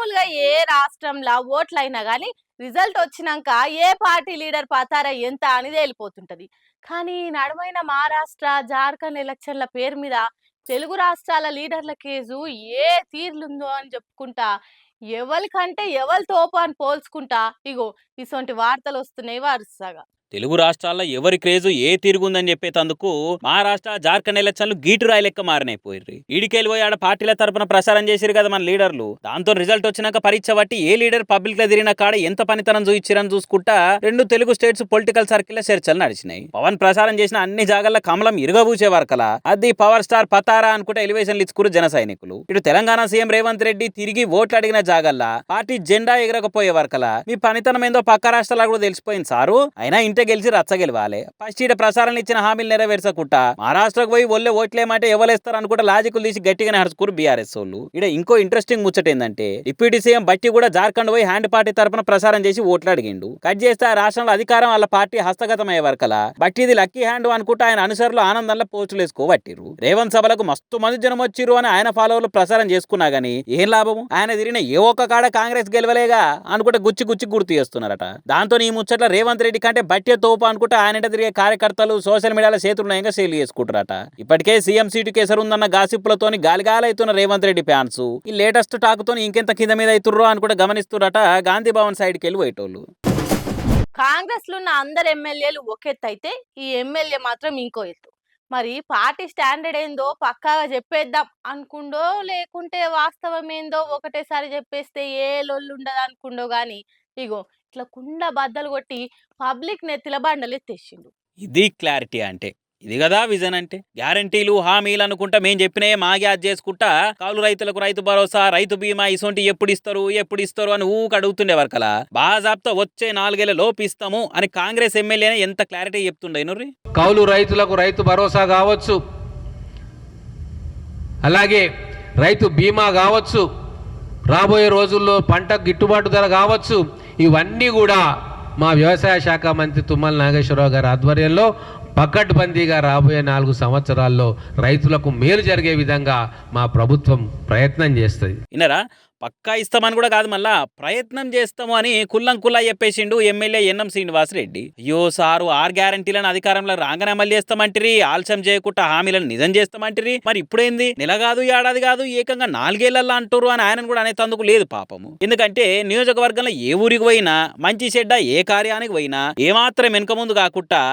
మామూలుగా ఏ రాష్ట్రంలో ఓట్లయినా గానీ రిజల్ట్ వచ్చినాక ఏ పార్టీ లీడర్ పతారా ఎంత అని తేలిపోతుంటది. కానీ నడుమైన మహారాష్ట్ర, జార్ఖండ్ ఎలక్షన్ల పేరు మీద తెలుగు రాష్ట్రాల లీడర్ల కేజు ఏ తీర్లుందో అని చెప్పుకుంటా ఎవలికంటే ఎవలి తోపు అని పోల్చుకుంటా ఇగో ఇసొంటి వార్తలు వస్తున్నాయి వరుసగా. తెలుగు రాష్ట్రాల్లో ఎవరి క్రేజు ఏ తిరుగుందని చెప్పేటందుకు మహారాష్ట్ర జార్ఖండ్ ఎలక్షన్లు గీటురాయి లెక్క మారినైపోయిర్రి. ఈడికెళ్ళి పోయి ఆడ పార్టీల తరపున ప్రచారం చేసిరు కదా మన లీడర్లు. దాంతో రిజల్ట్ వచ్చినాక పరీక్ష బట్టి ఏ లీడర్ పబ్లిక్ లో తిరిగిన కాడ ఎంత పనితనం చూయించిరని చూసుకుంటా రెండు తెలుగు స్టేట్స్ పొలిటికల్ సర్కిల్ చర్చలు నడిచినాయి. పవన్ ప్రచారం చేసిన అన్ని జాగాల్లో కమలం ఇరుగబూచే వరకలా అది పవర్ స్టార్ పతారా అనుకుంటే ఎలివేషన్లు ఇచ్చుకురు జన సైనికులు. ఇటు తెలంగాణ సీఎం రేవంత్ రెడ్డి తిరిగి ఓట్లు అడిగిన జాగల్లా పార్టీ జెండా ఎగరకపోయే వరకలా మీ పనితనం ఏందో పక్క రాష్ట్రాలకు కూడా తెలిసిపోయింది సారు. అయినా ఇంటే గెలిచి రచ్చ గెలవాలి. ఫస్ట్ ఈడ ప్రసారాలు ఇచ్చిన హామీలు నెరవేర్చకుండా మహారాష్ట్రకు పోయి ఒళ్ళే ఓట్లేమంటే ఎవరేస్తారు అనుకుంటే లాజిక్లు తీసి గట్టిగానే హర్చుకురు బీఆర్ఎస్ వాళ్ళు. ఇక్కడ ఇంకో ఇంట్రెస్టింగ్ ముచ్చట ఏంటంటే డిప్యూటీ సీఎం బట్టి కూడా జార్ఖండ్ పోయి హ్యాండ్ పార్టీ తరపున ప్రసారం చేసి ఓట్లు అడిగిండు. కట్ చేస్తే ఆ రాష్ట్రంలో అధికారం వాళ్ళ పార్టీ హస్తగతం అయ్యే వరకలా బట్టిది లక్కీ హ్యాండ్ అనుకుంటే ఆయన అనుసరులు ఆనందంలో పోస్టులు వేసుకోబట్టిరు. రేవంత్ సభలకు మస్తు మంది జనం వచ్చిరు అని ఆయన ఫాలోవర్లు ప్రసారం చేసుకున్నా గానీ ఏం లాభం? ఆయన తిరిగిన ఏ ఒక్క కాడ కాంగ్రెస్ గెలవలేగా అనుకుంటే గుచ్చి గుర్తు చేస్తున్నారట. దాంతో ఈ ముచ్చట్ల రేవంత్ రెడ్డి కంటే బట్టే తోపు అనుకుంటే ఆయన తిరిగే కార్యకర్తలు సోషల్ మీడియాలో చేతులున్నాయంగా సేల్ చేసుకుంటారట. ఇప్పటికే సీఎం సీటు కేసరు ఉందన్న గాసిప్పులతోని గాలిగాలైతున్న రేవంత్ రెడ్డి ఫ్యాన్స్ ఈ లేటెస్ట్ టాక్ తోని ఇంకెంత కింద మీద అవుతుర్రో అని కూడా గమనిస్తున్నట గాంధీ భవన్ సైడ్కి వెళ్ళి పోయేటోళ్ళు. కాంగ్రెస్ లో ఉన్న అందరు ఎమ్మెల్యేలు ఒక ఎత్తు అయితే ఈ ఎమ్మెల్యే మాత్రం ఇంకో ఎత్తు. మరి పార్టీ స్టాండర్డ్ ఏందో పక్కాగా చెప్పేద్దాం అనుకుండో లేకుంటే వాస్తవం ఏందో ఒకటేసారి చెప్పేస్తే ఏ లొల్లు ఉండదు అనుకుండో గాని ఇగో ఇట్లా కుండ బద్దలు కొట్టి పబ్లిక్ నెత్తిల బండలు ఎత్తేసిండు. ఇది క్లారిటీ అంటే ఇది కదా విజన్ అంటే. గ్యారంటీలు హామీలు అనుకుంటా మేం చెప్పినే మాగ్యాజ్ చేసుకుంటా కౌలు రైతులకు రైతు భరోసా రైతు బీమా ఇసొంటి ఎప్పుడు ఇస్తారు అని ఊకి అడుగుతుండే వరకలా బాజాబ్తో వచ్చే 4 ఏళ్ల లోపు ఇస్తాము అని కాంగ్రెస్ ఎమ్మెల్యేనే ఎంత క్లారిటీ చెప్తుండే. కౌలు రైతులకు రైతు భరోసా కావచ్చు, అలాగే రైతు బీమా కావచ్చు, రాబోయే రోజుల్లో పంట గిట్టుబాటు ధర కావచ్చు, ఇవన్నీ కూడా మా వ్యవసాయ శాఖ మంత్రి తుమ్మల నాగేశ్వరరావు గారి ఆధ్వర్యంలో పకడ్బందీగా రాబోయే 4 సంవత్సరాల్లో రైతులకు మేలు జరిగే విధంగా మా ప్రభుత్వం ప్రయత్నం చేస్తుంది. వినరా, పక్కా ఇస్తామని కూడా కాదు మళ్ళా ప్రయత్నం చేస్తాము అని కుల్లా చెప్పేసిండు ఎమ్మెల్యే ఎన్ఎం శ్రీనివాసరెడ్డి. అయ్యో సారు 6 గ్యారంటీలను అధికారంలో రాగానే అమలు చేస్తామంటిరి, ఆలస్యం చేయకుండా హామీలను నిజం చేస్తామంటిరి. మరి ఇప్పుడేంది నెల కాదు ఏడాది కాదు ఏకంగా 4 ఏళ్లలో అంటారు అని ఆయన కూడా అనేందుకు లేదు పాపము. ఎందుకంటే నియోజకవర్గంలో ఏ ఊరికి పోయినా మంచి చెడ్డ ఏ కార్యానికి పోయినా ఏమాత్రం వెనుక ముందు కాకుండా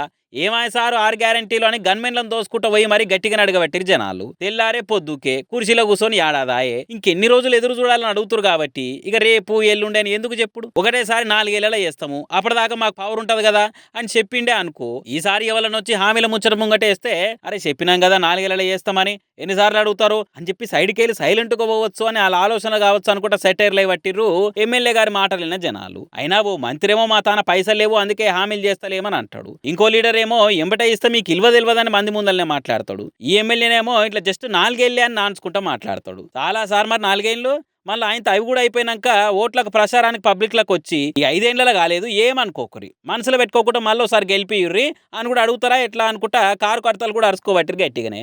ఏమాయ సారు 6 గ్యారంటీలు అని గన్మెన్లను దోసుకుంటూ పోయి మరి గట్టిగా అడగబట్టిరు జనాలు. తెల్లారే పొద్దుకే కుర్చీలో కూర్చొని ఏడాదాయే ఇంకెన్ని రోజులు ఎదురు చూడాలని అడుగుతారు కాబట్టి ఇక రేపు ఎల్లుండి అని ఎందుకు చెప్పుడు, ఒకటేసారి 4 ఏళ్లలో చేస్తాము అప్పటిదాకా మాకు పవర్ ఉంటది కదా అని చెప్పిండే అనుకో. ఈసారి ఎవరైనా వచ్చి హామీల ముచ్చట ముంగటేస్తే అరే చెప్పినాం కదా 4 ఏళ్లలో చేస్తామని ఎన్నిసార్లు అడుగుతారు అని చెప్పి సైడ్కి వెళ్ళి సైలెంట్గా పోవచ్చు అని వాళ్ళ ఆలోచన కావచ్చు అనుకుంటా సెటైర్లు పట్టిర్రు ఎమ్మెల్యే గారి మాటలిన జనాలు. అయినా ఓ మంత్రేమో మా తాన పైసలు లేవు అందుకే హామీలు చేస్తలేమని అంటాడు. ఇంకో లీడర్ ఏమో ఎంబటే ఇస్తే మీకు తెలియదని మంది ముందరనే మాట్లాడతాడు. ఈ ఎమ్మెల్యేనేమో ఇట్లా జస్ట్ 4 ఏళ్ళే అని నాన్చుకుంటా మాట్లాడతాడు. చాలా సార్ మరి 4 ఏళ్ళు మళ్ళీ ఆయన అవి కూడా అయిపోయినాక ఓట్లకు ప్రచారానికి పబ్లిక్లకు వచ్చి ఈ 5 ఏళ్లలో కాలేదు ఏమనుకోకరి మనసులో పెట్టుకోకుండా మళ్ళీ ఒకసారి గెలిపియుర్రి అని కూడా అడుగుతారా ఎట్లా అనుకుంటా కారు కర్తలు కూడా అరుచుకోబట్టిరు గట్టిగానే.